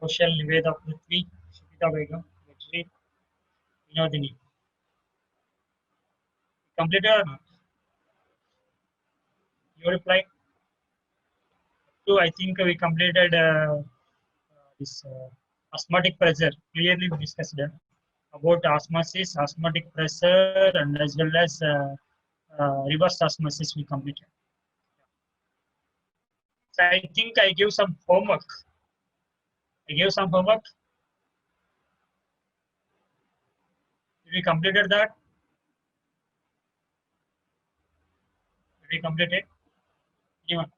Kaushal, Niveda, Prithvi, Shikita Begum, Vetri, Vinodini. Completed or not? You reply. So I think we completed this osmotic pressure. Clearly we discussed about osmosis, osmotic pressure, and as well as reverse osmosis we completed. So I think I give some homework. I gave some homework. Did we completed that? Did we complete it? Anyone?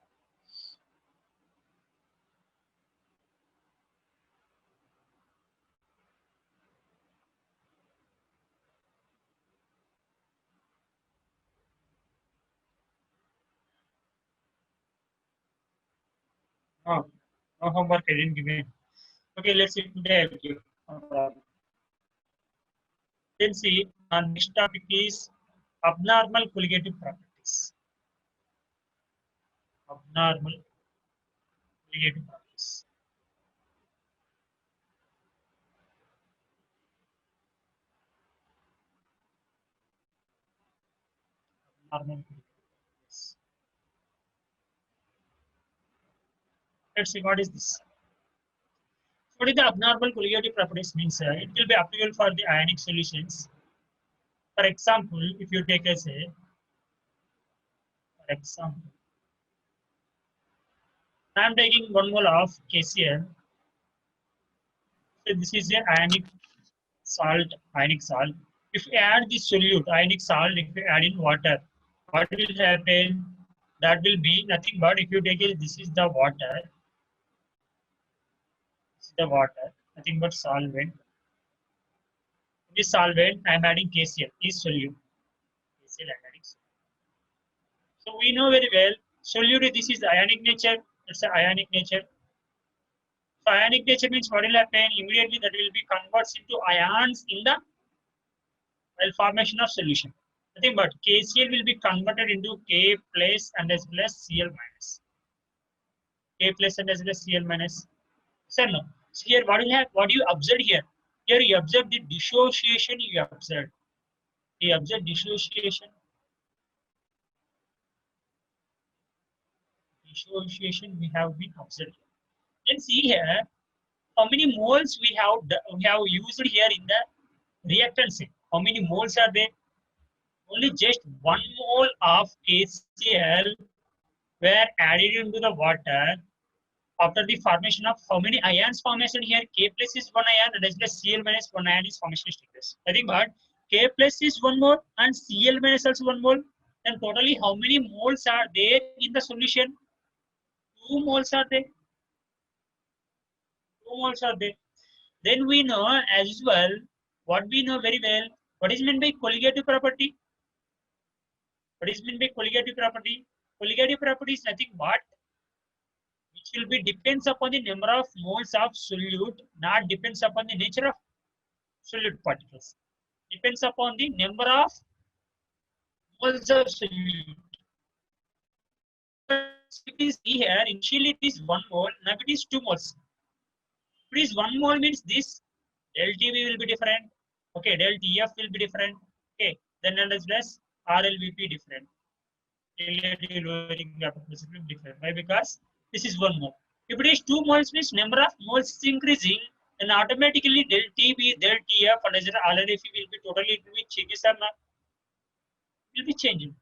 No, no homework. I didn't give it. Okay, let's see today. I will give. No problem. Then see, our next topic is abnormal colligative properties. Abnormal colligative properties. Abnormal colligative properties. Let's see what is this. What is the abnormal colligative properties means? It will be applicable for the ionic solutions. For example, if you take as a, for example, I am taking 1 mole of KCl. So this is a ionic salt, ionic salt. If you add this solute, ionic salt, if you add in water, what will happen? That will be nothing but if you take it, this is the water, this is the water, nothing but solvent. This solvent, I am adding KCl, is solute. KCl I am adding. So we know very well, solute, this is ionic nature, it's an ionic nature. So ionic nature means what will happen? Immediately that will be converts into ions in the formation of solution. Nothing but KCl will be converted into K plus and as well as Cl minus. K plus and as well as Cl minus. Sir, no. So here what you have, what you observe here? Here you observe the dissociation you observed. You observe dissociation. Dissociation we have been observed. Then see here how many moles we have used here in the reactant set. How many moles are there? Only just 1 mole of KCl were added into the water after the formation of how many ions formation here? K plus is 1 ion and as well as Cl minus 1 ion is formation status. I think but K plus is 1 mole and Cl minus also 1 mole. Then totally how many moles are there in the solution? 2 moles are there. 2 moles are there. Then we know as well what we know very well. What is meant by colligative property? What is meant by colligative property? Colligative property is nothing but which will be depends upon the number of moles of solute, not depends upon the nature of solute particles. Depends upon the number of moles of solute. It is here, initially it is 1 mole, now it is 2 moles. If it is 1 mole means this del TB will be different. Okay, del TF will be different. Okay, then as well as RLVP different. Relative lowering capacity will be different. Why? Because this is 1 mole. If it is 2 moles means number of moles is increasing, then automatically del TB, del TF, and as well RLVP will be totally changes or not? Will be changing.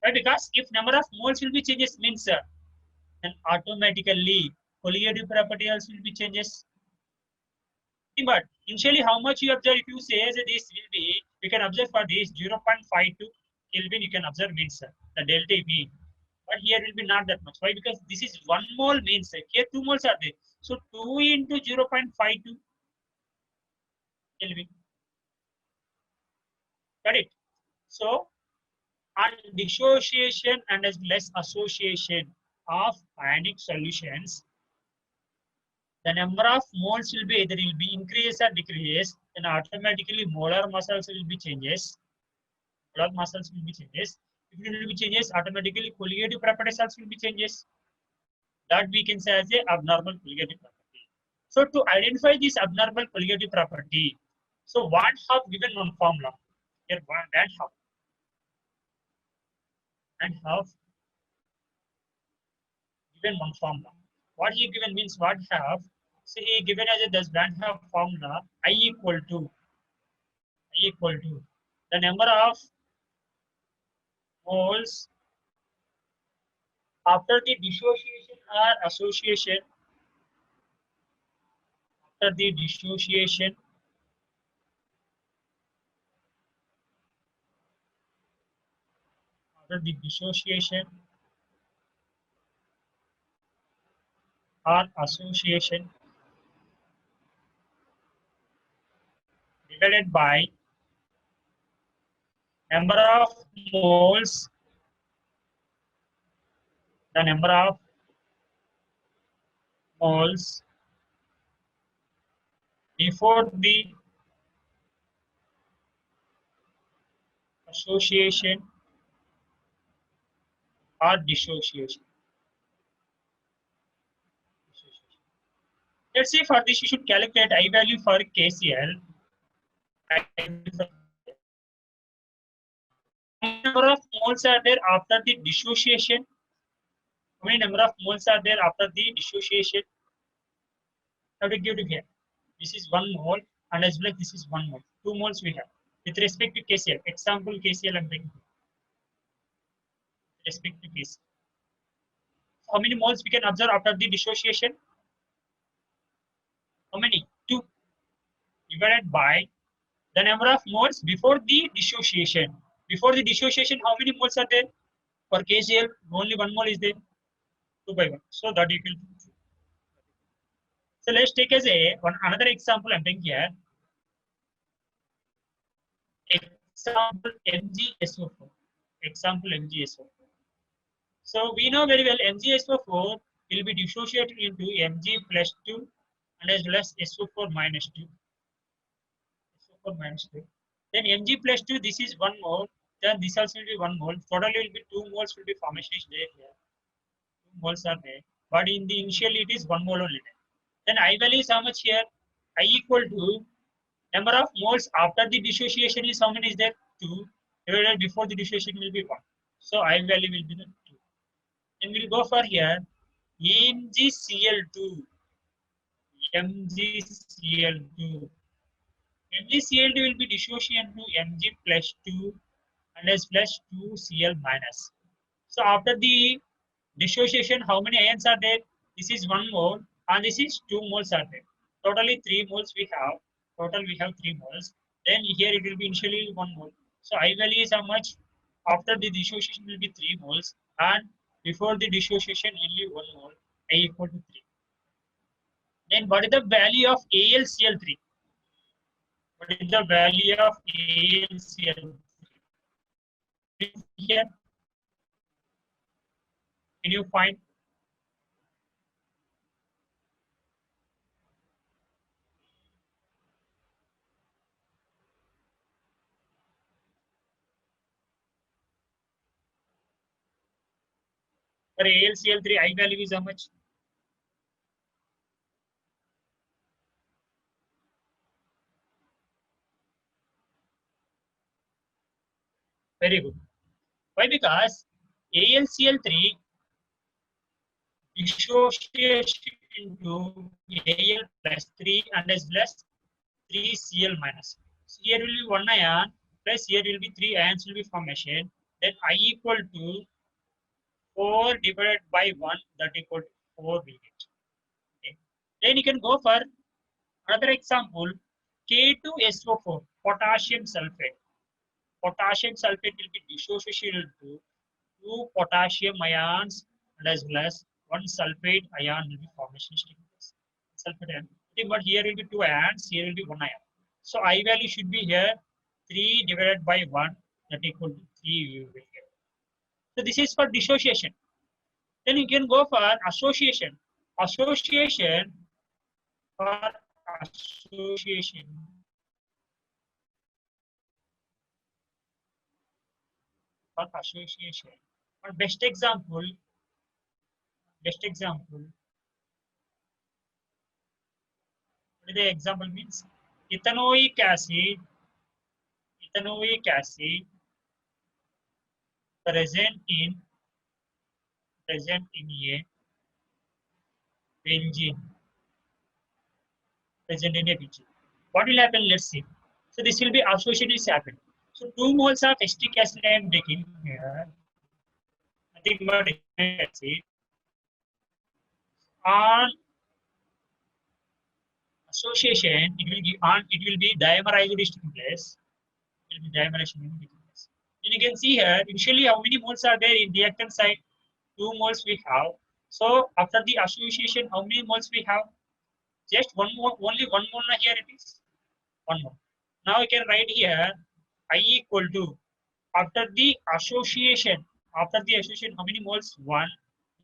Right? Because if number of moles will be changes means then automatically colligative property also will be changes. But initially how much you observe, if you say that this will be, you can observe for this 0.52 Kelvin, you can observe means the delta V. But here will be not that much. Why? Because this is 1 mole means here 2 moles are there. So 2 into 0.52 Kelvin. Got it? So on dissociation and as well as association of ionic solutions, the number of moles will be either will be increase or decrease, then automatically molar muscles will be changes. Molar muscles will be changes. If it will be changes, automatically colligative properties also will be changes. That we can say as a abnormal colligative property. So to identify this abnormal colligative property, so Van Hoff given one formula. Here Van Hoff given one formula. What he given means what have. So he given as a this Van Hoff formula I equal to the number of moles after the dissociation or association. After the dissociation after the dissociation or association divided by number of moles, the number of moles before the association or dissociation. Let's say for this you should calculate I value for KCl. How many number of moles are there after the dissociation? How many number of moles are there after the dissociation? How to give it here? This is 1 mole and as well as this is 1 mole. 2 moles we have. With respect to KCl, example KCl I'm taking. With respect to KCl. How many moles we can observe after the dissociation? How many? 2 divided by the number of moles before the dissociation. Before the dissociation, how many moles are there? For KCl, only 1 mole is there. 2 by 1. So that equal to 2. So let's take as a another example I'm taking here. Example MgSO4. Example MgSO4. So we know very well MgSO4 will be dissociated into Mg plus 2 and as well as SO4 minus 2. SO4 minus 2. Then Mg plus 2, this is 1 mole. Then this also will be 1 mole. Totally will be 2 moles will be formation is there here. 2 moles are there. But in the initial it is 1 mole only. Then I value is how much here? I equal to number of moles after the dissociation is how many is there? 2. Divided before the dissociation will be 1. So I value will be the 2. Then we'll go for here MgCl2. MgCl2. MgCl2 will be dissociated to Mg plus 2 and as plus 2Cl minus. So after the dissociation, how many ions are there? This is 1 mole and this is 2 moles are there. Totally 3 moles we have. Total we have 3 moles. Then here it will be initially 1 mole. So I value is how much? After the dissociation will be 3 moles and before the dissociation only 1 mole. I equal to 3. Then what is the value of AlCl3? What is the value of AlCl3? Here, can you find? For AlCl3, I value is how much? Very good. Why? Because AlCl3 dissociates into Al plus 3 and as well as 3Cl minus. So here will be 1 ion plus here will be 3 ions will be formation. Then I equal to 4 divided by 1, that equal to 4 will get. Okay. Then you can go for another example, K2SO4, potassium sulfate. Potassium sulfate will be dissociated to 2 potassium ions and as well as 1 sulfate ion will be formation sulfate ion. But here will be 2 ions, here will be 1 ion. So I value should be here 3 divided by 1, that equal to 3 you will get. So this is for dissociation. Then you can go for association. Association for association. For association. One best example, What the example means? Ethanoic acid, ethanoic acid present in a benzene, present in a benzene. What will happen? Let's see. So this will be associated is happen. So 2 moles of acetic acid I am taking here, nothing but acid, on association it will be dimerization is taking place. It will be dimerization taking place. And you can see here initially how many moles are there in reactant side? 2 moles we have. So after the association, how many moles we have? Just one more, only one mole here it is. One more. Now I can write here I equal to after the association. After the association, how many moles? 1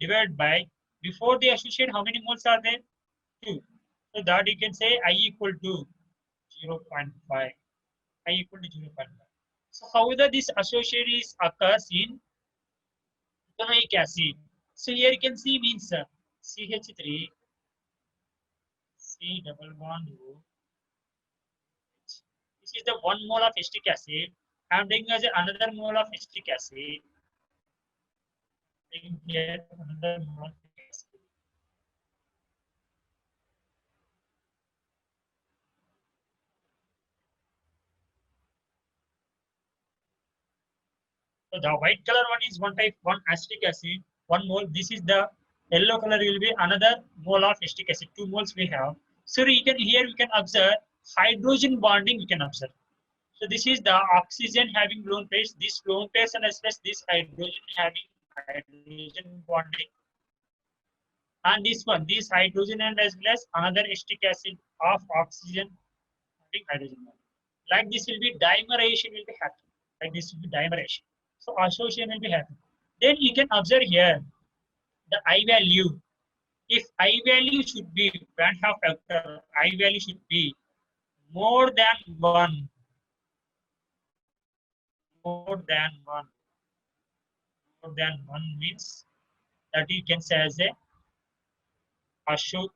divided by before the association, how many moles are there? 2. So that you can say I equal to 0.5. I equal to 0.5. So however this association is occurs in ethanoic acid. So here you can see means CH3 C double bond O. This is the 1 mole of acetic acid. I am taking as another mole of acetic acid. Taking here another mole of acetic acid. So the white color one is one type, one acetic acid, 1 mole. This is the yellow color will be another mole of acetic acid. 2 moles we have. So you can here we can observe hydrogen bonding. We can observe. So this is the oxygen having lone pairs. This lone pairs and as well as this hydrogen having hydrogen bonding. And this one, this hydrogen and as well as another acetic acid of oxygen having hydrogen bonding. Like this will be dimerization will be happening. Like this will be dimerization. So association will be happening. Then you can observe here the I value. If I value should be Van Hoff factor, I value should be more than 1. More than 1. More than 1 means that you can say as a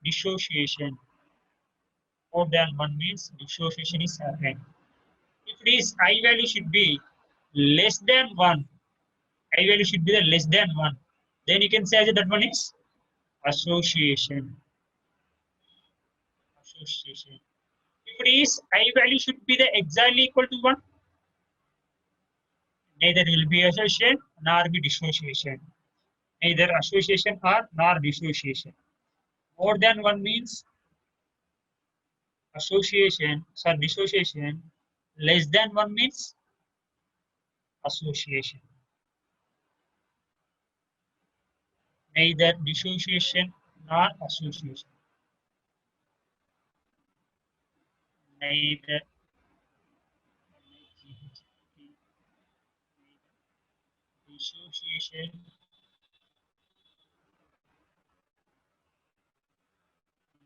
dissociation. More than 1 means dissociation is happening. If it is I value should be less than 1, I value should be the less than 1, then you can say as that one is association. Association. If it is I value should be the exactly equal to 1, neither will be association nor be dissociation. Neither association or nor dissociation. More than 1 means association, sorry, dissociation. Less than 1 means association. Neither dissociation nor association. Neither dissociation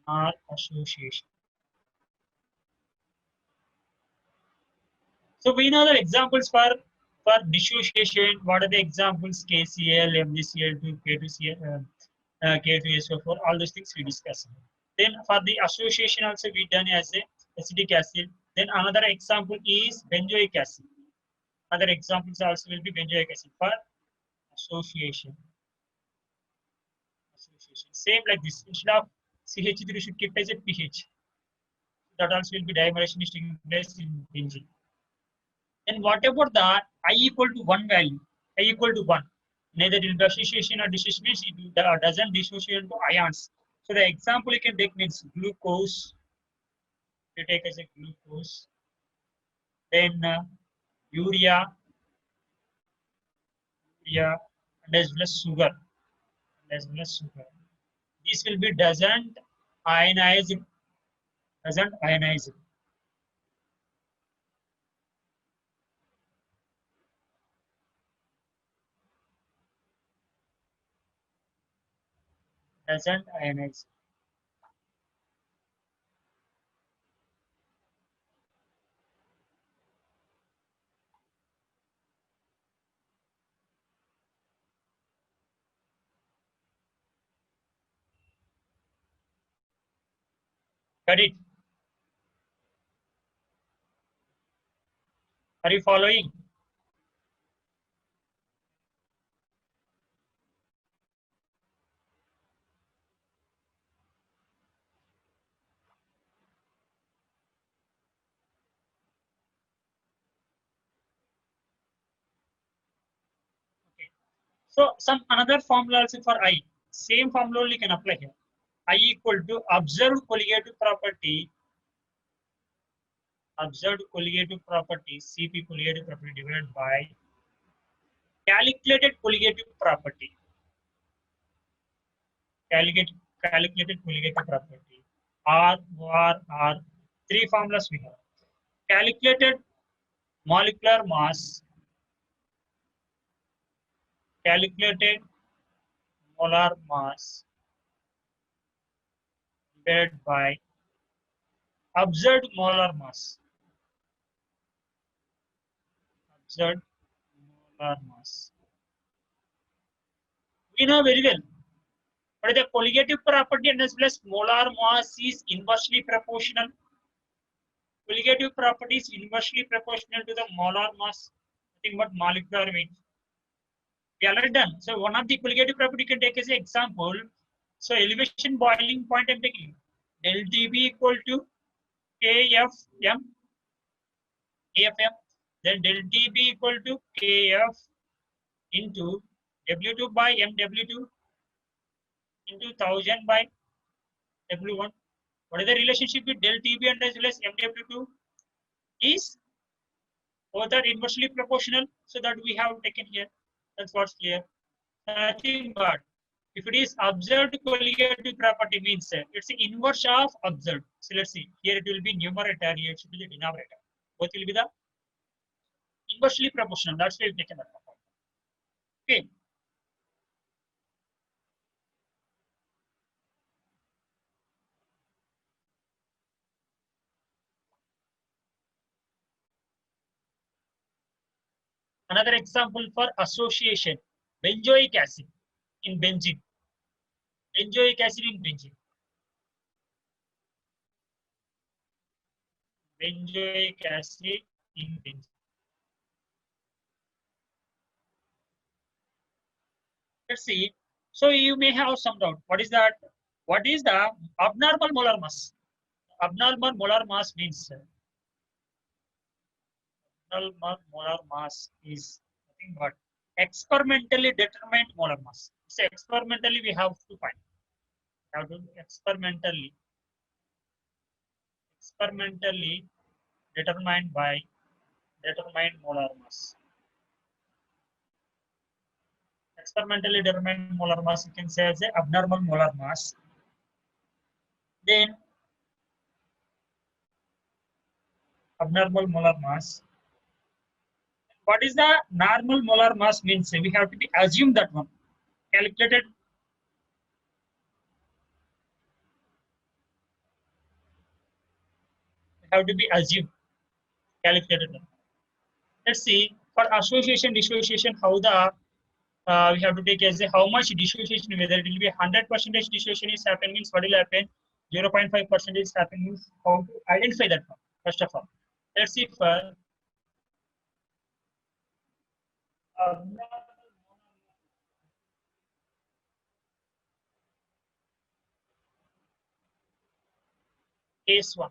nor association. So we know the examples for dissociation. What are the examples? KCl, MgCl2, K2Cl, K2SO4. All those things we discuss. Then for the association also we done as a acetic acid. Then another example is benzoic acid. Other examples also will be benzoic acid for association. Association. Same like this. Instead of CH3 should keep as a pH. That also will be dimerization is taking place in benzene. Then what about the I equal to 1 value? I equal to 1. Neither will be association or dissociation. It doesn't dissociate into ions. So the example you can take means glucose. You take as a glucose. Then urea, urea, and as well as sugar. As well as sugar. This will be ionize, doesn't ionize. Doesn't ionize. Got it? Are you following? Okay. So some another formula also for I. Same formula only can apply here. I equal to observed colligative property. Observed colligative property, CP colligative property divided by calculated colligative property. Calculated colligative property. R. Three formulas we have. Calculated molecular mass, calculated molar mass divided by observed molar mass. Observed molar mass. We know very well. But the colligative property and as well as molar mass is inversely proportional. Colligative property is inversely proportional to the molar mass. Nothing but molecular weight. We already done. So one of the colligative property you can take as an example. So elevation boiling point I'm taking. Del TB equal to KFM. KFM. Then del TB equal to KF into W2 by MW2 into 1000 by W1. What is the relationship with del TB and as well as MW2? Is both are inversely proportional, so that we have taken here. That's what's clear. Nothing but if it is observed colligative property means it's the inverse of observed. So let's see. Here it will be numerator, here it should be the denominator. Both will be the inversely proportional. That's why we've taken that. Okay. Another example for association. Benzoic acid in benzene. Benzoic acid in benzene. Benzoic acid in benzene. Let's see. So you may have some doubt. What is that? What is the abnormal molar mass? Abnormal molar mass means abnormal molar mass is nothing but experimentally determined molar mass. So experimentally we have to find. Have to experimentally determined by determined molar mass. Experimentally determined molar mass you can say as a abnormal molar mass. Then abnormal molar mass. What is the normal molar mass means? We have to be assume that one. Calculated. Have to be assumed. Calculated. Let's see for association dissociation how the we have to take as a how much dissociation, whether it will be 100% dissociation is happening means what will happen, 0.5% is happening means how to identify that one. First of all, let's see for case one.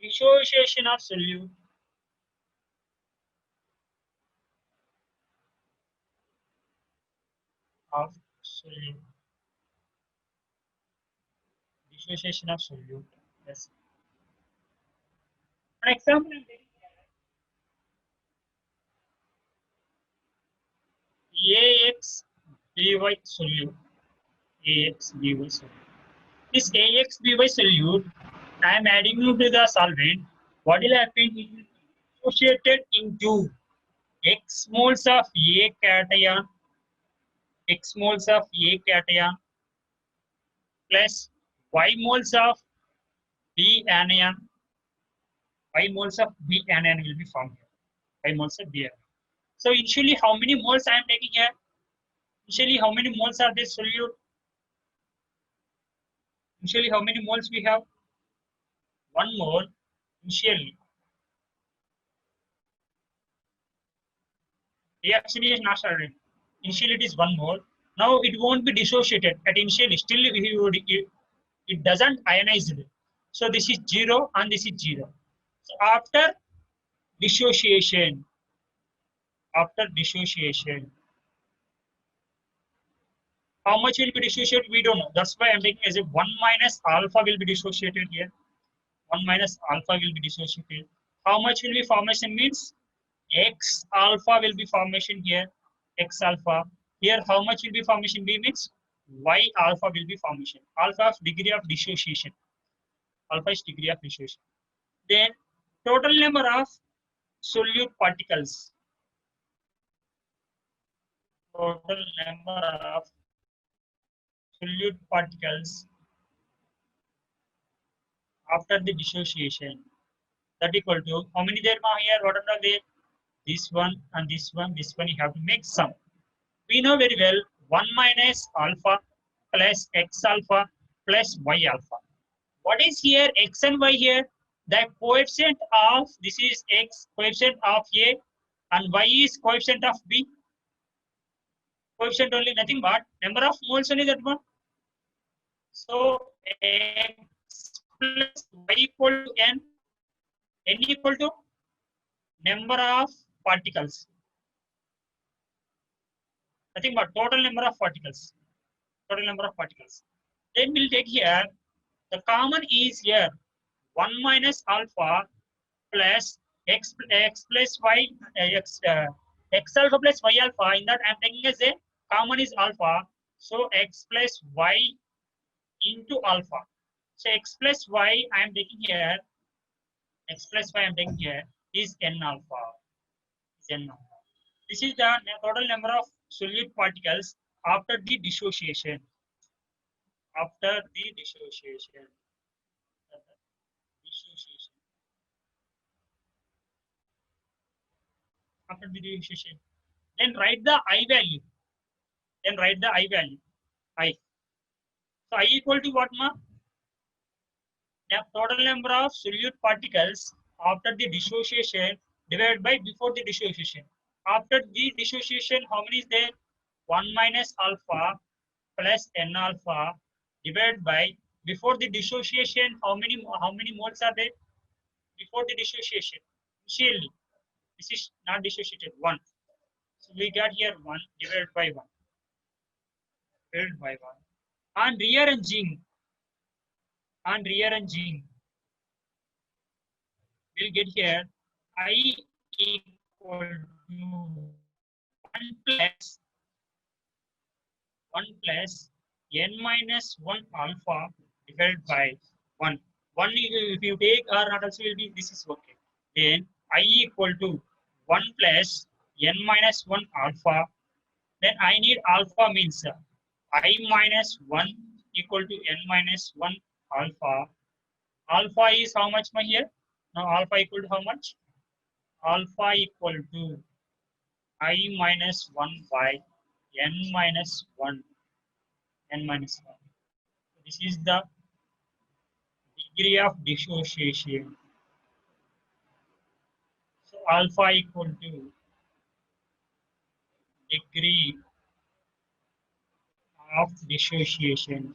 Dissociation of solute of solute. Dissociation of solute. Yes. An example I'm taking AXBY solute. AXBY solute. This AXBY solute, I am adding it to the solvent. What will happen? It will be associated into X moles of A cation, X moles of A cation plus Y moles of B anion. Y moles of B anion will be formed here. Y moles of B anion. So initially, how many moles I am taking here? Initially, how many moles are this solute? Initially, how many moles we have? 1 mole initially. Reaction is not started. Initially it is 1 mole. Now it won't be dissociated at initially. Still it doesn't ionize it. So this is 0 and this is 0. So dissociation, after dissociation, how much will be dissociated? We don't know. That's why I'm taking as a 1 minus alpha will be dissociated here. 1 minus alpha will be dissociated. How much will be formation means X alpha will be formation here. X alpha. Here how much will be formation B means Y alpha will be formation. Alpha of degree of dissociation. Alpha is degree of dissociation. Then total number of solute particles. Total number of solute particles after the dissociation. That equal to how many there are here? What are there? This one and this one. This one you have to make sum. We know very well 1 minus alpha plus x alpha plus y alpha. What is here x and y here? The coefficient of this is x, coefficient of A, and y is coefficient of B. Coefficient only, nothing but number of moles only that one. So x plus y equal to n equal to number of particles. Nothing but total number of particles. Total number of particles. Then we'll take here the common is here 1 minus alpha plus x plus y x alpha plus y alpha. In that I'm taking as a common is alpha. So x plus y into alpha. So x plus y I am taking here. X plus y I am taking here is n alpha. This is the total number of solute particles after the dissociation. After the dissociation. After the dissociation. Then write the I value. I. So I equal to what, ma? The total number of solute particles after the dissociation divided by before the dissociation. After the dissociation, how many is there? 1 minus alpha plus n alpha divided by before the dissociation. How many moles are there? Before the dissociation. Initially, this is not dissociated 1. So we got here 1 divided by 1. Divided by 1. And rearranging, we'll get here I equal to 1 plus n minus 1 alpha divided by 1. 1 if you take or not also will be, this is okay. Then I equal to 1 plus n minus 1 alpha. Then I need alpha means I minus 1 equal to n minus 1 alpha. Alpha is how much here? Now alpha equal to how much? Alpha equal to I minus 1 by n minus 1. N minus 1. This is the degree of dissociation. So alpha equal to degree of dissociation.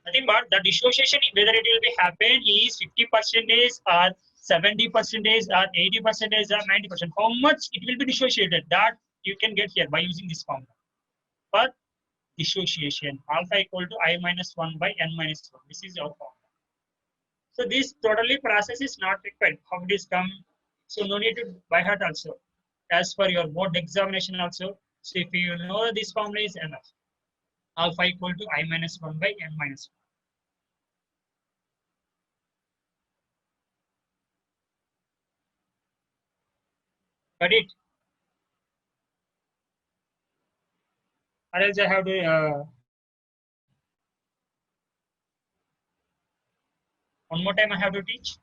Nothing but the dissociation, whether it will be happen is 50% or 70% or 80% or 90%. How much it will be dissociated, that you can get here by using this formula. For dissociation, alpha equal to I minus 1 by n minus 1. This is our formula. So this totally process is not required. How it is come? So no need to by heart also. As for your board examination also. So if you know this formula is enough. Alpha equal to I minus 1 by n minus 1. Got it? Or else I have to one more time I have to teach.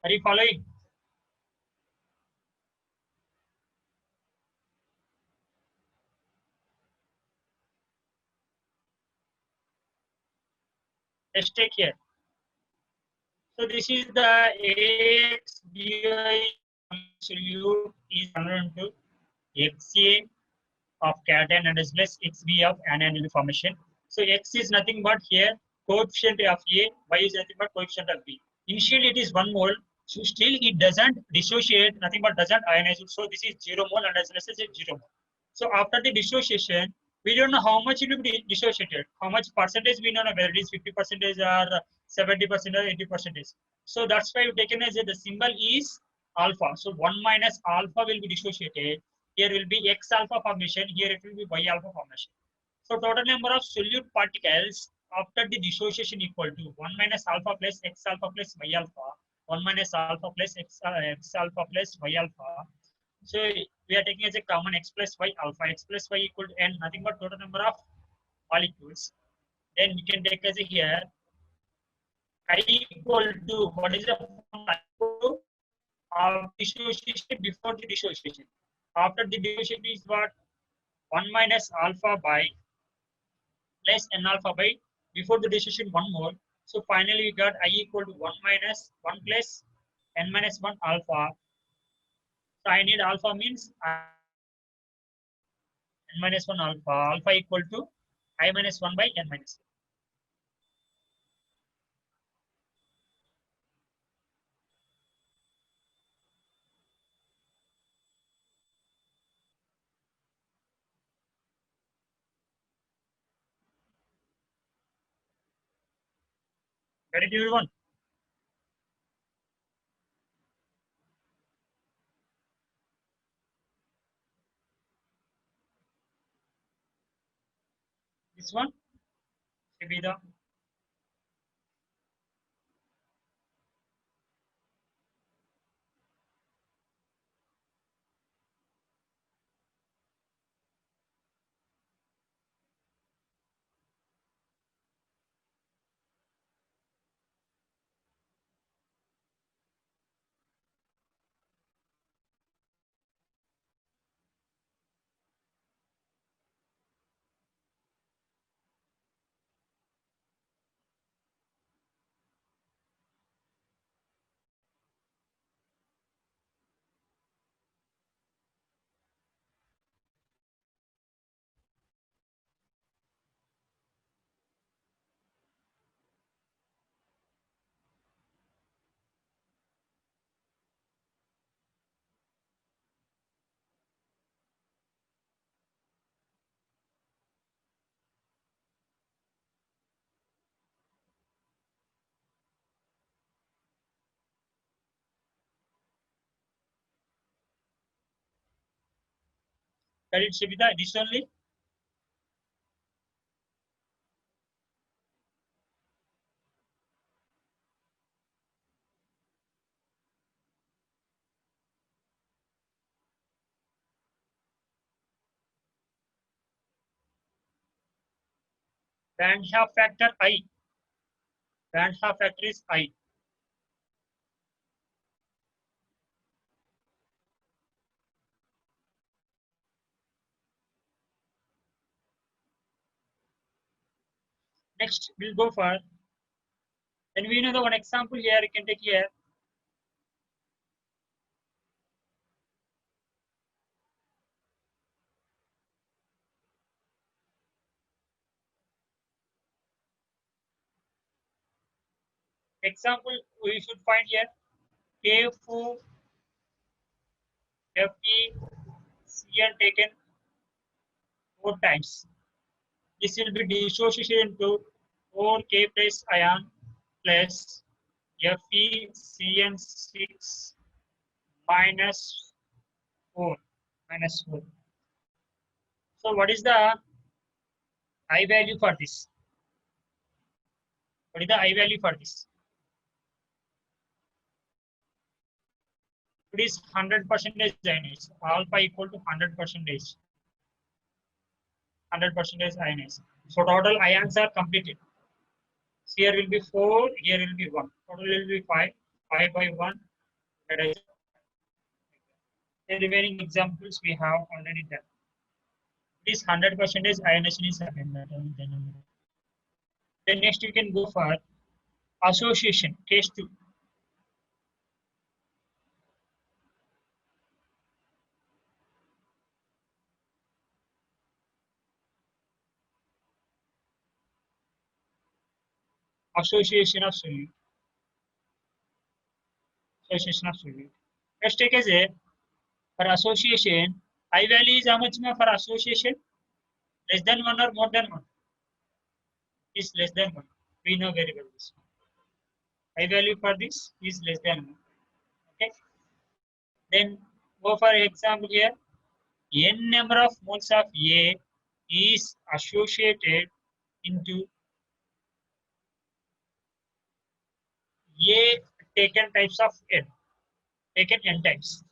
Are you following? Let's take here. So this is the AXBI solute is converted to XA of cation and as well as XB of anion formation. So X is nothing but here coefficient of A, Y is nothing but coefficient of B. Initially it is 1 mole, so still it doesn't dissociate, nothing but doesn't ionize. So this is 0 mole and as well as 0 mole. So after the dissociation, we don't know how much it will be dissociated, how much percentage we don't know whether it is 50% or 70% or 80%. So that's why we've taken as the symbol is alpha. So 1 minus alpha will be dissociated. Here will be X alpha formation, here it will be Y alpha formation. So total number of solute particles after the dissociation equal to 1 minus alpha plus X alpha plus Y alpha, 1 minus alpha plus X alpha plus Y alpha. So we are taking as a common X plus Y alpha, X plus Y equal to N, nothing but total number of molecules. Then we can take as a here I equal to, what is the formula? Of dissociation before the dissociation. After the dissociation is what? 1 minus alpha by plus n alpha by before the dissociation 1 mole. So finally we got I equal to 1 minus 1 plus n minus 1 alpha. So I need alpha means n minus 1 alpha. Alpha equal to I minus 1 by n minus 1. Got it, everyone? This one should be the that it should be the this only. Band half factor I. Band half factor is I. Next, we'll go for, and we know the one example here, you can take here. Example, we should find here K4 FeCl taken 4 times. This will be dissociated into 4K plus ion plus FeCN6 minus 4 minus 4. So what is the I value for this? What is the I value for this? It is 100% ionized. Alpha equal to 100%. 100% ionized. So total ions are completed. Here will be 4, here will be 1. Total will be 5. 5 by 1, The remaining examples we have already done. This 100% ionization is happened. Then next you can go for association, case 2. Association of solute. Association of solute. Let's take as a for association, I value is how much for association? Less than 1 or more than 1? Is less than 1. We know very well this. I value for this is less than 1. Okay. Then go for example here. N number of moles of A is associated into A taken types of N. Taken N types.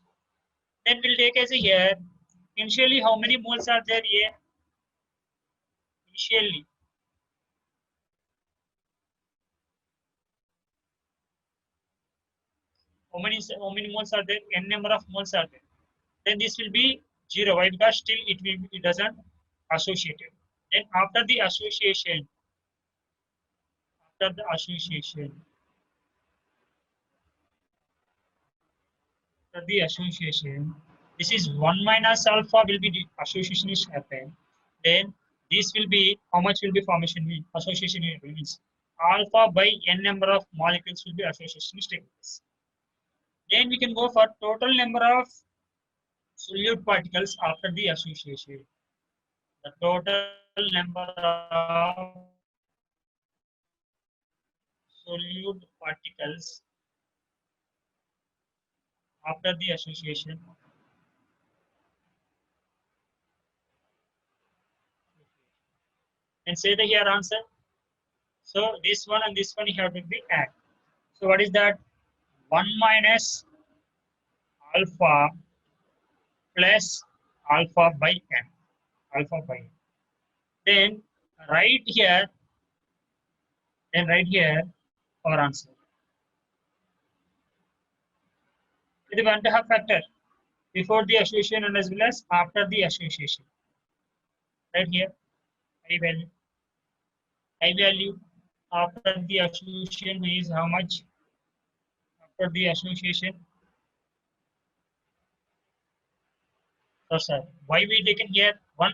Then we'll take as a here. Initially, how many moles are there A? Initially. How many moles are there? N number of moles are there. Then this will be 0. Why? Because still it doesn't associate it. Then after the association, this is 1 minus alpha will be the association is happened. Then this will be how much will be formation mean? Association means alpha by n number of molecules will be association is taking place. Then we can go for total number of solute particles after the association. The total number of solute particles after the association. And say the here answer. So this one and this one you have to be add. So what is that? 1 minus alpha plus alpha by n. Alpha by n. Then right here our answer. We want to have factor before the association and as well as after the association. Right here, I value after the association is how much? After the association. So sir, why we taken here 1?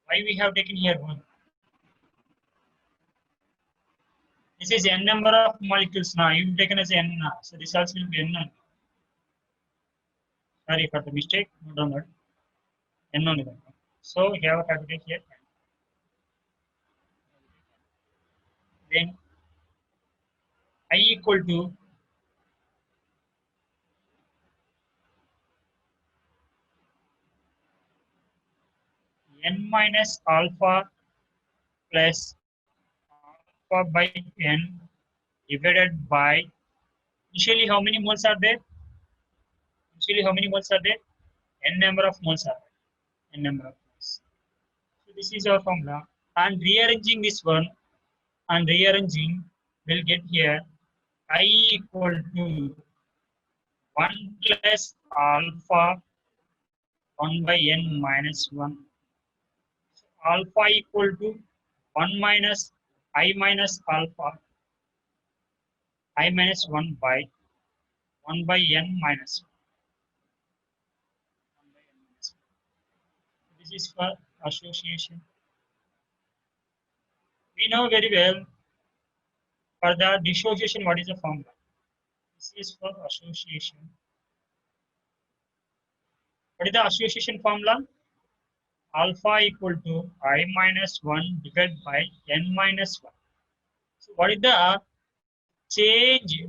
Why we have taken here 1? This is n number of molecules now. You've taken as n now. So this also will be n. Sorry for the mistake. No, don't worry. N only. So we have a capital here. Then I equal to n minus alpha plus alpha by n divided by initially how many moles are there? N number of moles are there. N number of moles. So this is our formula. And rearranging this one and rearranging will get here I equal to 1 plus alpha 1 by n minus 1. So alpha equal to 1 minus I minus alpha I minus 1 by n minus 1. This is for association. We know very well for the dissociation what is the formula. This is for association. What is the association formula? Alpha equal to I minus 1 divided by n minus 1. So what is the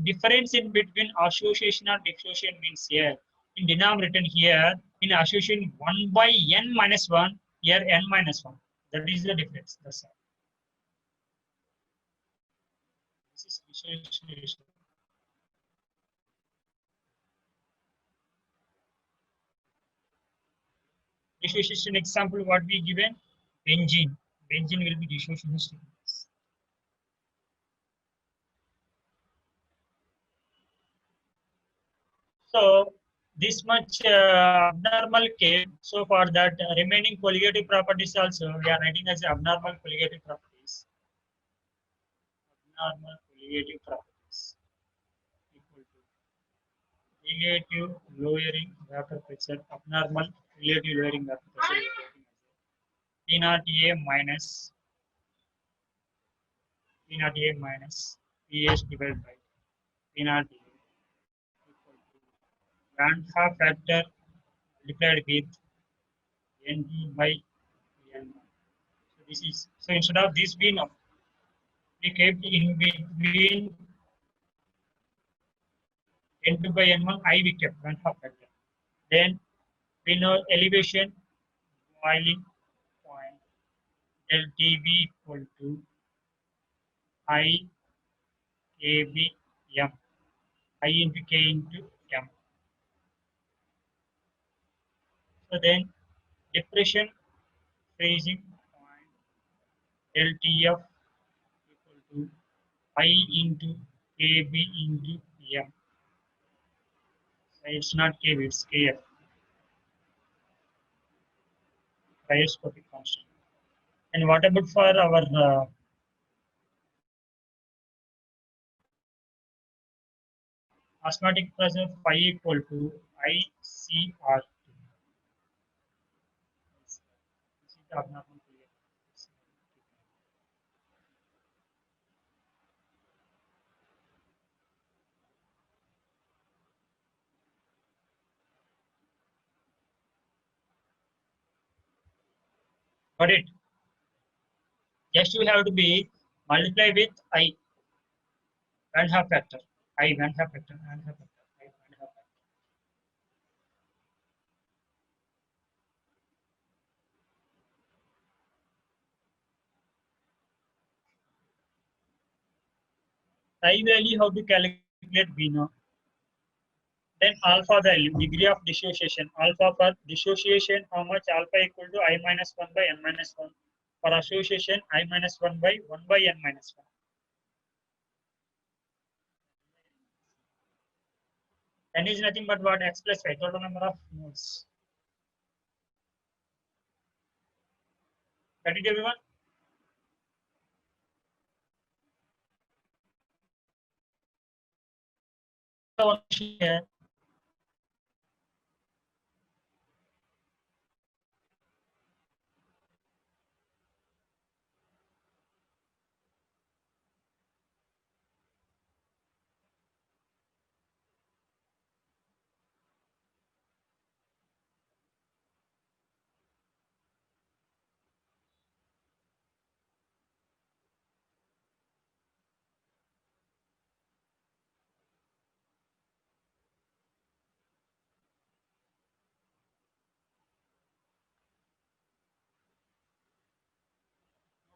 difference in between association and dissociation means here? In denominator here, in association 1 by n minus 1, here n minus 1. That is the difference. That's all. This is dissociation. Dissociation example what we given? Benzene. Benzene will be dissociation. So this much abnormal came. So for that remaining colligative properties also we are writing as abnormal colligative properties. Abnormal colligative properties equal to relative lowering vapor pressure. Abnormal relative lowering vapor pressure. P naught A minus P naught A minus PS divided by P naught A equal to Grandpa factor multiplied with ND by N. So this is so instead of this we know we kept in between N2 by N1 I we kept Grandpa factor. Then we know elevation boiling point LTV equal to I AB M I into K into M. So then depression freezing point LTF equal to I into KB into M. So it's not KB, it's KF, cryoscopic constant. And what about for our osmotic pressure phi equal to ICR? This is the abnormal period. Got it? Just we have to be multiply with I, one half factor. I one half factor, one half factor, I one half factor. I value how to calculate we know. Then alpha value, degree of dissociation. Alpha for dissociation, how much alpha equal to I minus 1 by n minus 1. For association, I minus 1 by n minus 1. N is nothing but what x plus 5, total number of moles. Got it, everyone? So one here.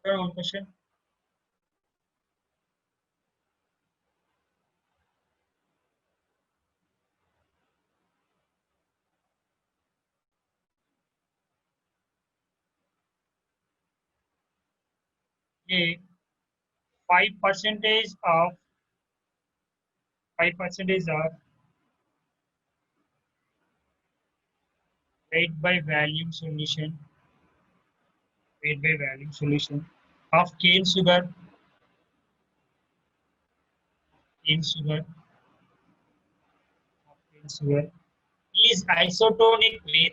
One question. A 5% of weight by volume solution, weight by volume solution of cane sugar, cane sugar is isotonic with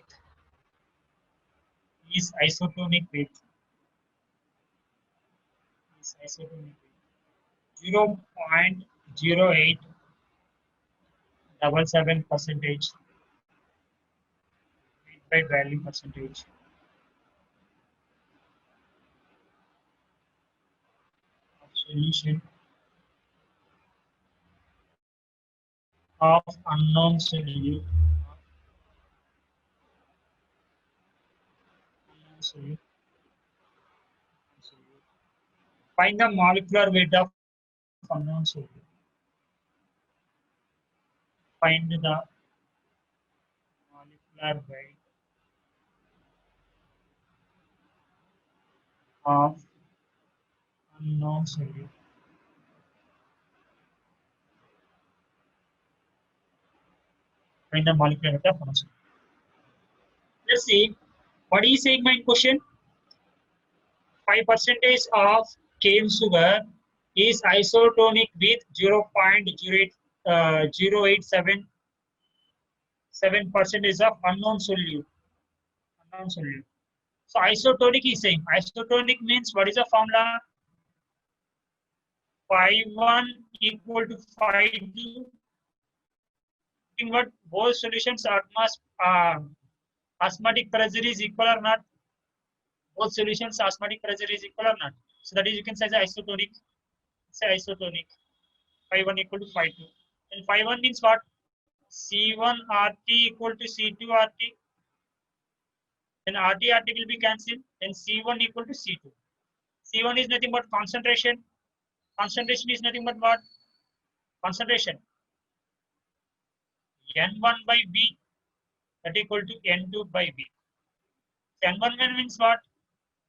is isotonic with is isotonic with 0.0877 percentage by value percentage of solution of unknown solute. Unknown solute. Find the molecular weight of unknown solute. Find the molecular weight of unknown solute. find the molecular weight of unknown solute. Let's see what is saying my question. 5% of cane sugar is isotonic with 0.0877% of unknown solute. Unknown solute. So isotonic is saying isotonic means what is the formula? Phi1 equal to phi2. In what both solutions osmotic pressure is equal or not? Both solutions osmotic pressure is equal or not? So that is you can say the isotonic. Say isotonic. Phi1 equal to phi2. And phi1 means what? C1 RT equal to C2 RT. Then RT RT will be cancelled. Then C1 equal to C2. C1 is nothing but concentration. Concentration is nothing but what? Concentration. N1 by B that equal to N2 by B. N1 means what?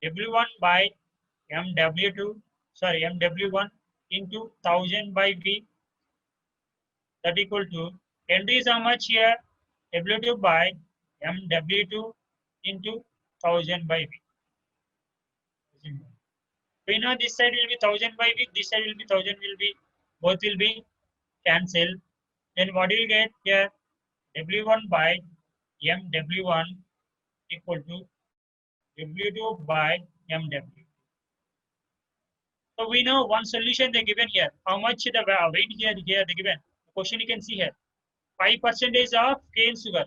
W1 by MW2, sorry, MW1 into 1000 by B that equal to N2 is how much here? W2 by MW2 into 1000 by B. We know this side will be 1000 by B, this side will be 1000 will be, both will be cancelled. Then what you will get here? W1 by MW1 equal to W2 by MW. So we know one solution they given here. How much the weight here they given. The question you can see here. 5% of cane sugar.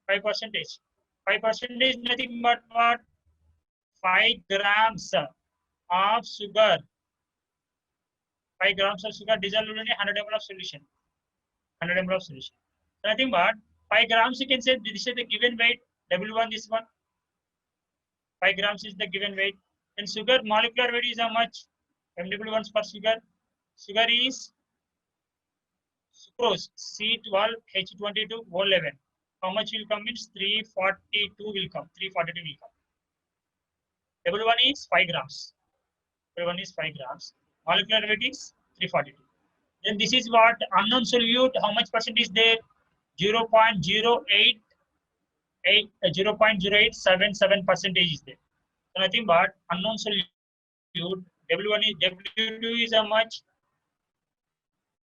5%. 5% is nothing but what? 5 grams of sugar. 5 grams of sugar dissolved in 100 ml of solution. 100 ml of solution. Nothing but 5 grams you can say this is the given weight. W1 this one. 5 grams is the given weight. And sugar molecular weight is how much? MW1 per sugar. Sugar is sucrose C12H22O11. How much will come? Means 342 will come. 342 will come. W1 is 5 grams. W1 is 5 grams. Molecular weight is 342. Then this is what unknown solute. How much percent is there? 0.087% is there. So nothing but unknown solute. W1 is W2 is how much?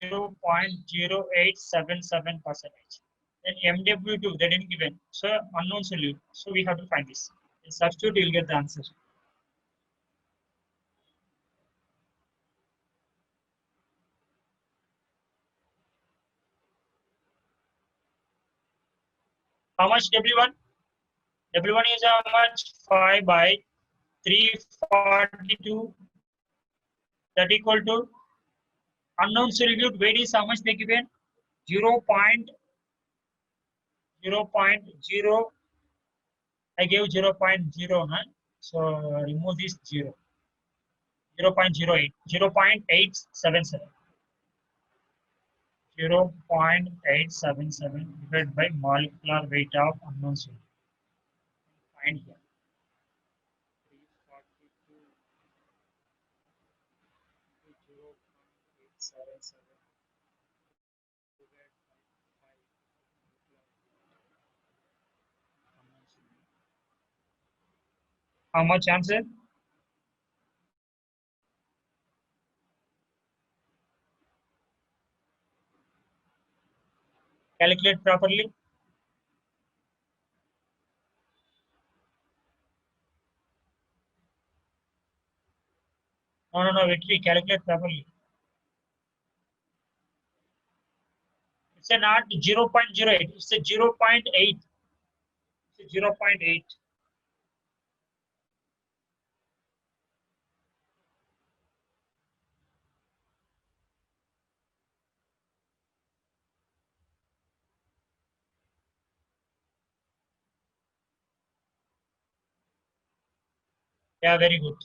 0.0877%. Then MW2 they didn't given. So unknown solute. So we have to find this. In substitute, you'll get the answer. How much W1? W1 is how much? 5 by 342. That equal to unknown solute weight is how much they given? 0.0. I gave 0.09. So remove this 0. 0.08. 0.877. 0.877 divided by molecular weight of unknown solute. Find here. 0.877 divided by 5 unknown solute. How much answer? Calculate properly. No, Victory, calculate properly. It's a not 0.08, it's a 0.8. It's a 0.8. Yeah, very good.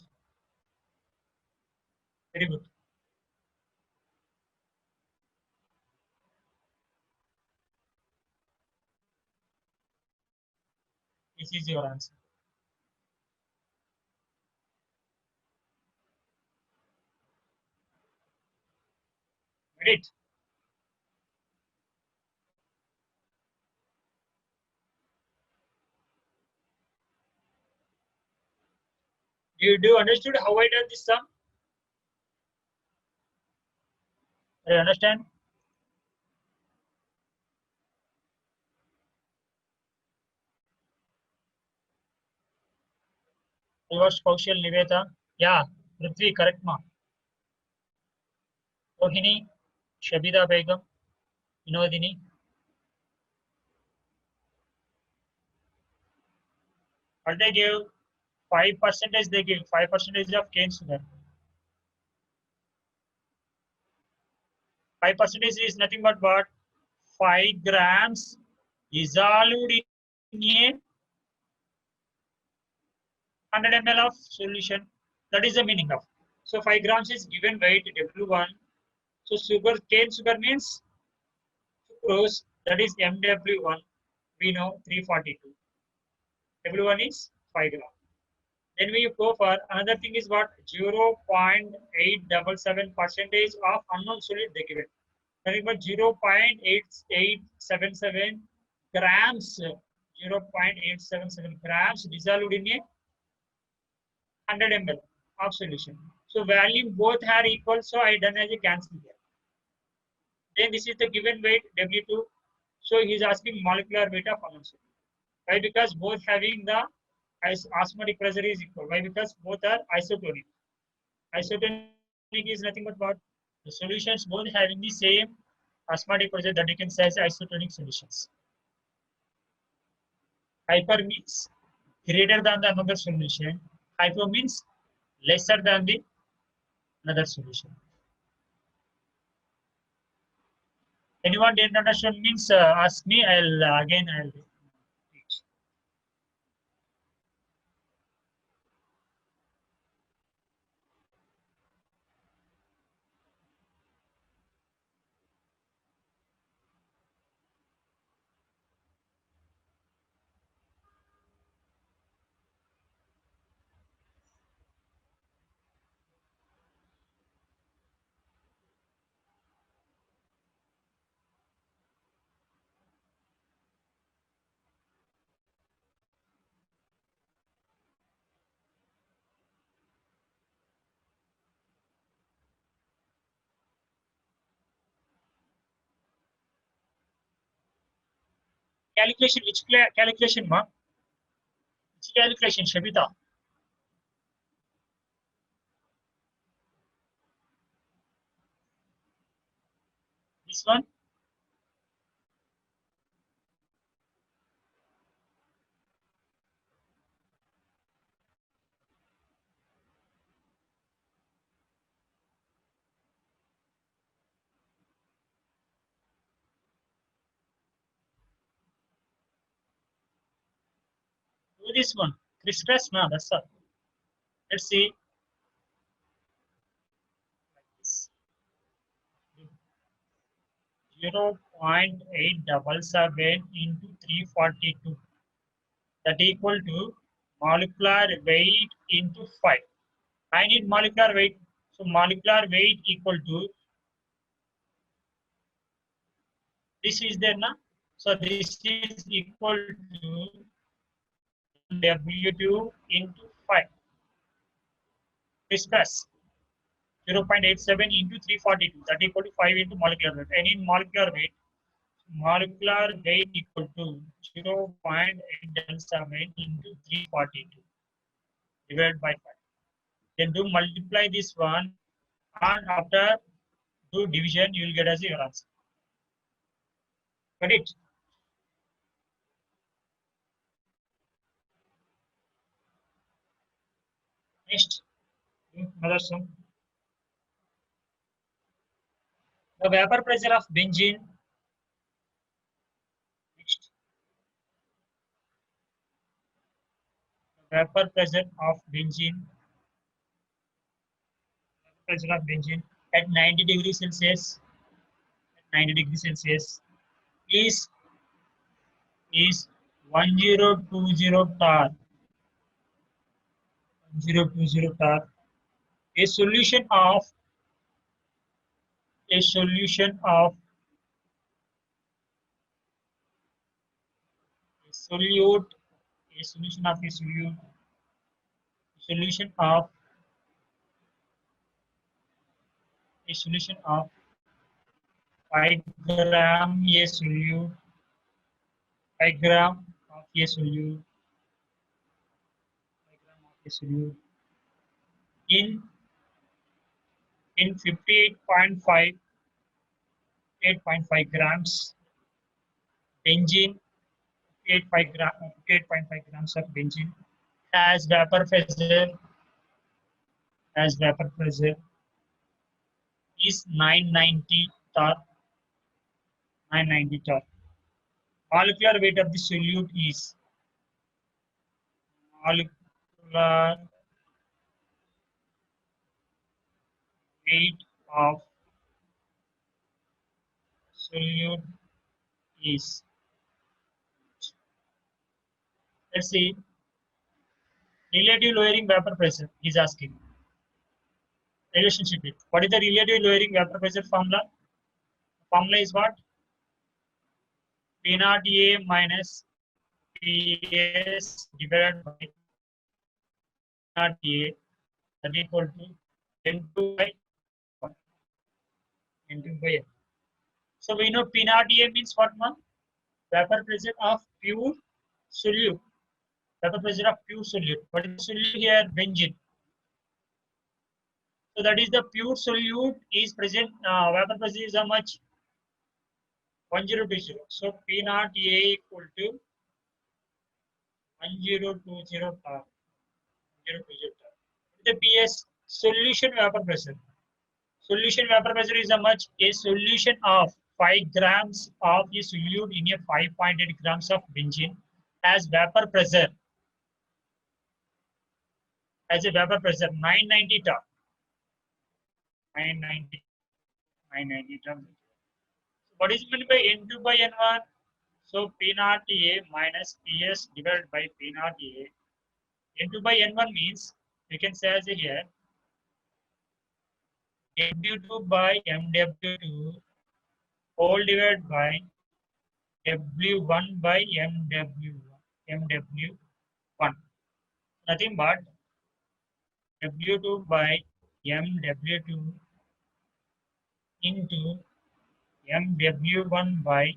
Very good. This is your answer. Got it? Do you understood how I done this sum? Do you understand? Reverse Kaushal Niveta. Yeah, Prithvi, correct ma. Rohini, Shabida Begum, Vinodini. What they give? 5% they give. 5% of cane sugar. 5% is nothing but what? 5 grams dissolved in a 100 ml of solution. That is the meaning of. So 5 grams is given weight W1. So sugar, cane sugar means sucrose. That is MW1. We know 342. W1 is 5 grams. Then we go for another thing is what 0.877 percentage of unknown solid they given. Nothing but 0.8877 grams, 0.877 grams dissolved in a 100 ml of solution. So value both are equal. So I done as a cancel here. Then this is the given weight W2. So he is asking molecular weight of unknown solid. Why? Because both having the osmotic pressure is equal. Why? Because both are isotonic. Isotonic is nothing but what? The solutions both having the same osmotic pressure that you can say as isotonic solutions. Hyper means greater than the another solution. Hypo means lesser than the another solution. Anyone didn't understand means ask me. I'll teach. Calculation. Which calculation, ma? Which calculation, Shabita? This one. Do this one. Crisscross, na. That's all. Let's see. 0.877 into 342. That equal to molecular weight into 5. I need molecular weight. So molecular weight equal to this is there na. So this is equal to W2 into 5. Discuss 0.87 into 342. That equal to 5 into molecular weight. I need molecular weight equal to 0.877 into 342 divided by 5. Then do multiply this one and after do division you will get as your answer. Got it? Next, another sum. The vapor pressure of benzene. Next, the vapor pressure of benzene. Pressure of benzene at 90 degrees Celsius. At 90 degrees Celsius is 1020 tar. 1020 tar. A solution of a solution of a solute a solution of a solute solution of a solution of 5 gram a solute, 5 gram of a solute, 5 gram of a solute in 8.5 grams benzene, 58.5 grams of benzene as vapor pressure is 990 torr. 990 torr. Molecular weight of the solute is molecular weight of solute is, let's see, relative lowering vapor pressure. He's asking relationship. What is the relative lowering vapor pressure formula? Formula is what? P naught A minus PS divided by P naught A that is equal to N2 by 1. N2 by N. So we know P naught A means what one? Vapor pressure of pure solute. Vapor pressure of pure solute. What is the solute here? Benzene. So that is the pure solute is present. Vapor pressure is how much? 1020. So P naught A equal to 1020 torr. 1020 torr. The PS solution vapor pressure. Solution vapor pressure is how much? A solution of 5 grams of a solute in a 5.8 grams of benzene as vapor pressure. As a vapor pressure 990 torr. 990 torr. What is meant by N2 by N1? So P naught A minus PS divided by P naught A. N2 by N1 means we can say as here W2 by MW2 whole divided by W1 by MW1. Nothing but W2 by MW2 into MW1 by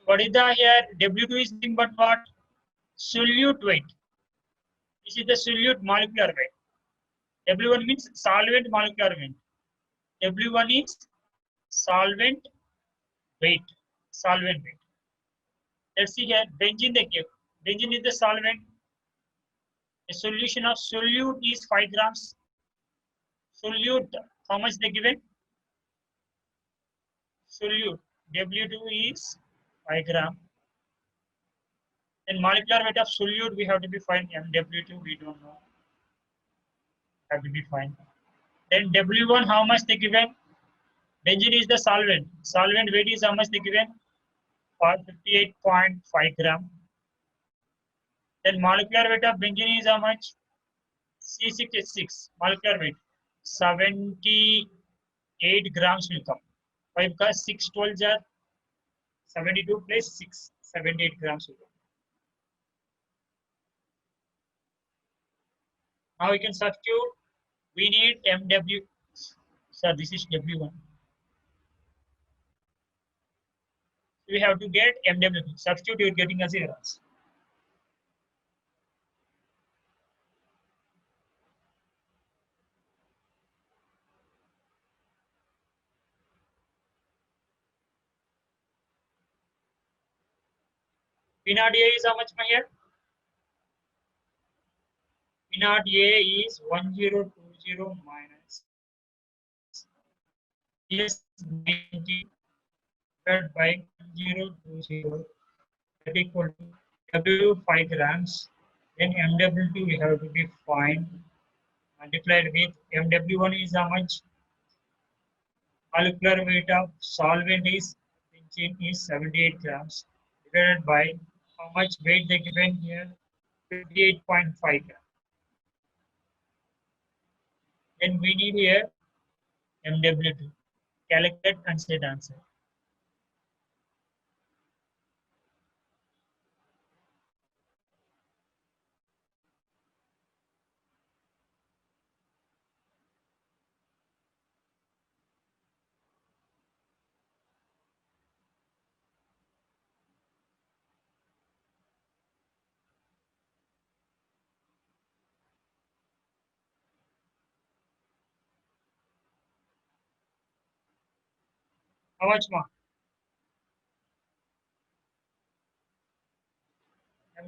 what is the here? W2 is nothing but what? Solute weight. This is the solute molecular weight. W1 means solvent molecular weight. W1 is solvent weight. Solvent weight. Let's see here. Benzene they give. Benzene is the solvent. A solution of solute is 5 grams. Solute, how much they given? Solute. W2 is 5 gram. Then molecular weight of solute we have to be find MW2 we don't know. Have to be fine. Then W1 how much they given? Benzene is the solvent. Solvent weight is how much they given? For 58.5 gram. Then molecular weight of benzene is how much? C6H6 molecular weight 78 grams will come. Why? Because 6 12s are 72 plus 6 78 grams will come. Now we can substitute. We need MW. Sir, this is W1. We have to get MW. Substitute, you're getting as errors. P naught A is how much here? P naught A is 1020 minus PS 90 divided by 1020 that equal to W 5 grams. Then MW2 we have to be find multiplied with MW1 is how much? Molecular weight of solvent is benzene is 78 grams divided by how much weight they given here? 58.5 grams. Then we need here MW2. Calculate and set answer. How much more?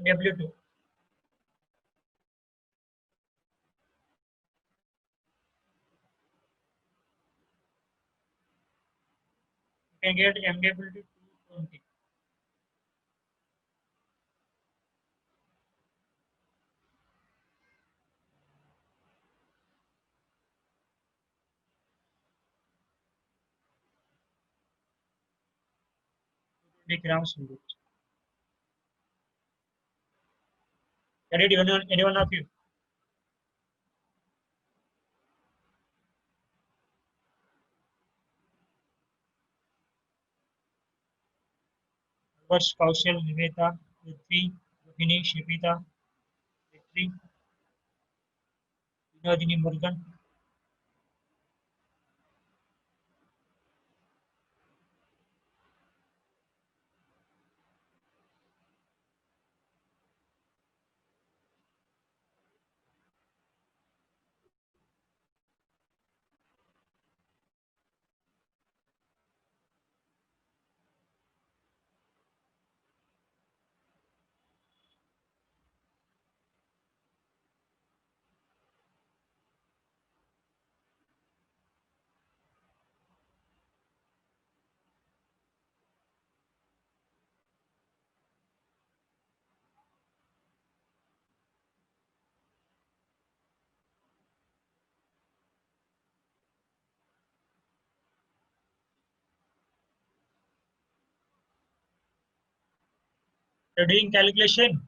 MW2. You can get MW2 220. Grams will do. Can it anyone of you? First, Kaushal, Niveta, Prithvi, Rohini, Shipita, Victory, Vinodini Murugan. You're doing calculation.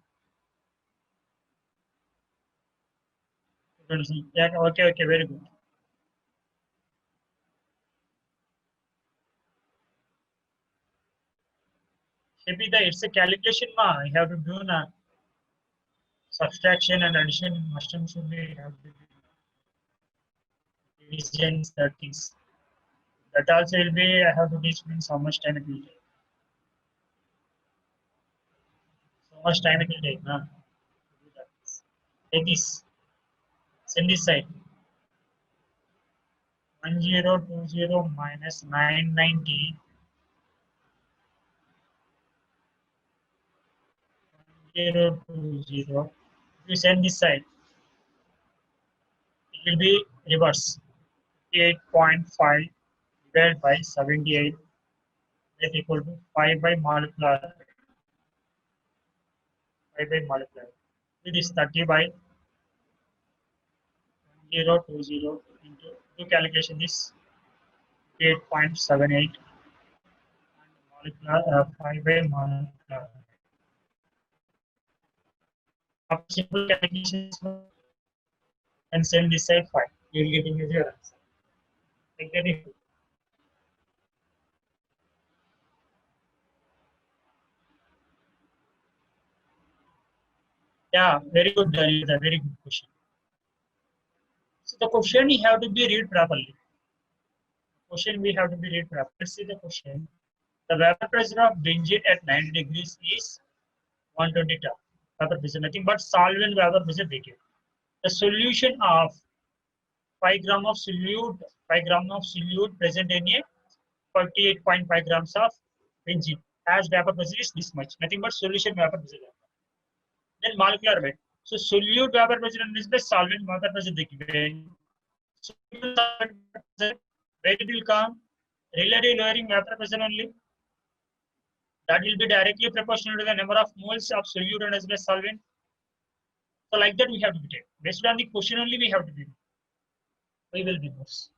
Yeah, okay, okay, very good. Shipita, it's a calculation, ma. You have to do na subtraction and addition. Must and should be have to do divisions, that things. That also will be. I have to teach means how much time it will take. So much time it will take, na. Take this. Send this side. 1020 minus 990. 1020. If you send this side, it will be reverse. 8.5 divided by 78 is equal to 5 by molecular. 5 by molecular. It is 30 by 1020 into two calculation is 8.78 and molecular 5 by molecular. After simple calculations and send this side 5. You will get your answer. Like that if yeah, very good. A very good question. So the question you have to be read properly. Question we have to be read properly. Let's see the question. The vapor pressure of benzene at 90 degrees is 120 ton. Vapor pressure, nothing but solvent vapor pressure decay. The solution of 5 gram of solute, 5 gram of solute present in a 48.5 grams of benzene as vapor pressure is this much. Nothing but solution vapor pressure. Then molecular weight. So solute vapor pressure is the solvent vapor pressure decay. Where it will come? Relative lowering vapor pressure only. That will be directly proportional to the number of moles of solute and as well as solvent. So like that we have to be taken. Based on the question only we have to be. We will be most.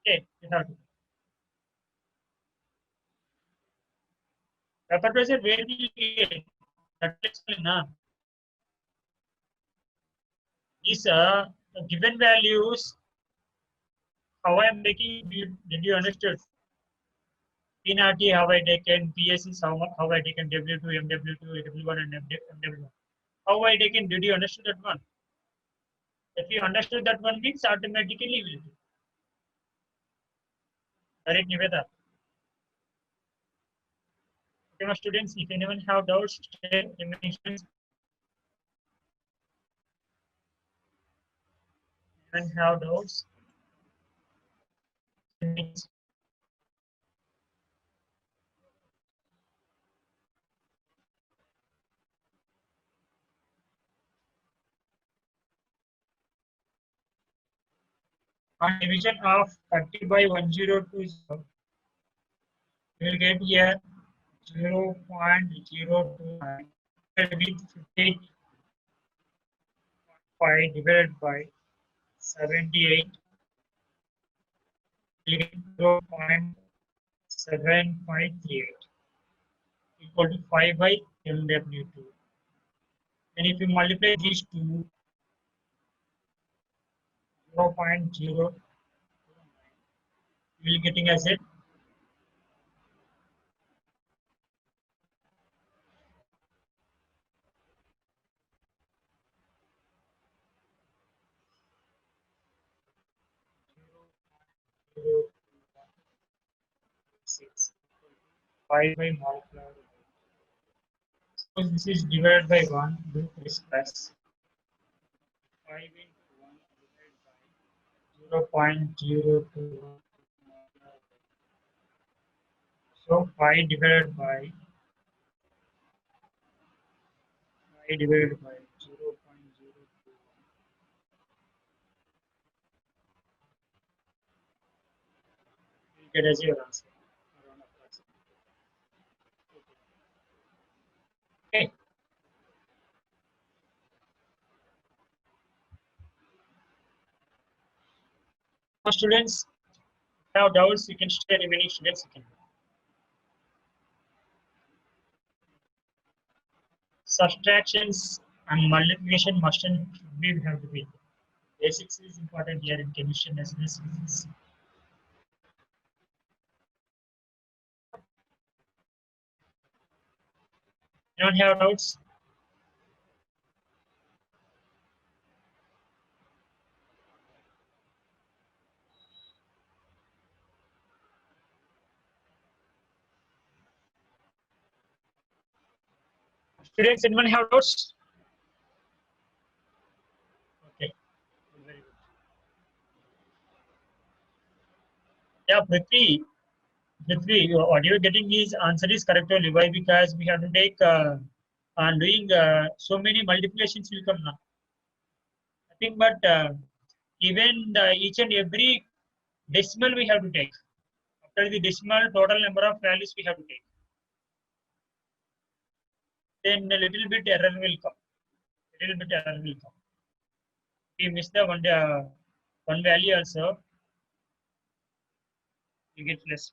Okay, we have to. Vapor pressure where will you get? That is na. These given values. How I am taking? Did you understand? PNRT how I taken, PS is how I taken W2, MW2, W1 and MW1. How I taken, did you understand that one? If you understood that one means automatically will do. Correct, Niveda? Okay, my students, if anyone have doubts, anyone have doubts, On division of 30 by 1020, we will get here 0.029 with 58.5 divided by 78, we will get 0.7538 equal to 5 by MW2. And if you multiply these two, 0.0, you will getting as a 0.026, 5 by multiplied. So this is divided by 1, do this plus 5 into 1 divided by 0.021. So 5 divided by 0.021. You get as your answer. Around approximately. Okay. For students have doubts, you can share. Remaining students you can. Subtractions and multiplication mustn't be have to be. Basics is important here in chemistry as well as physics. Anyone have doubts? Students, anyone have doubts? Okay. Very good. Yeah, Prithvi, what you're getting is answer is correct only. Why? Because we have to take on doing so many multiplications will come now. Nothing but even each and every decimal we have to take. After the decimal, total number of values we have to take. Then a little bit error will come. A little bit error will come. We miss the one value also, you get less.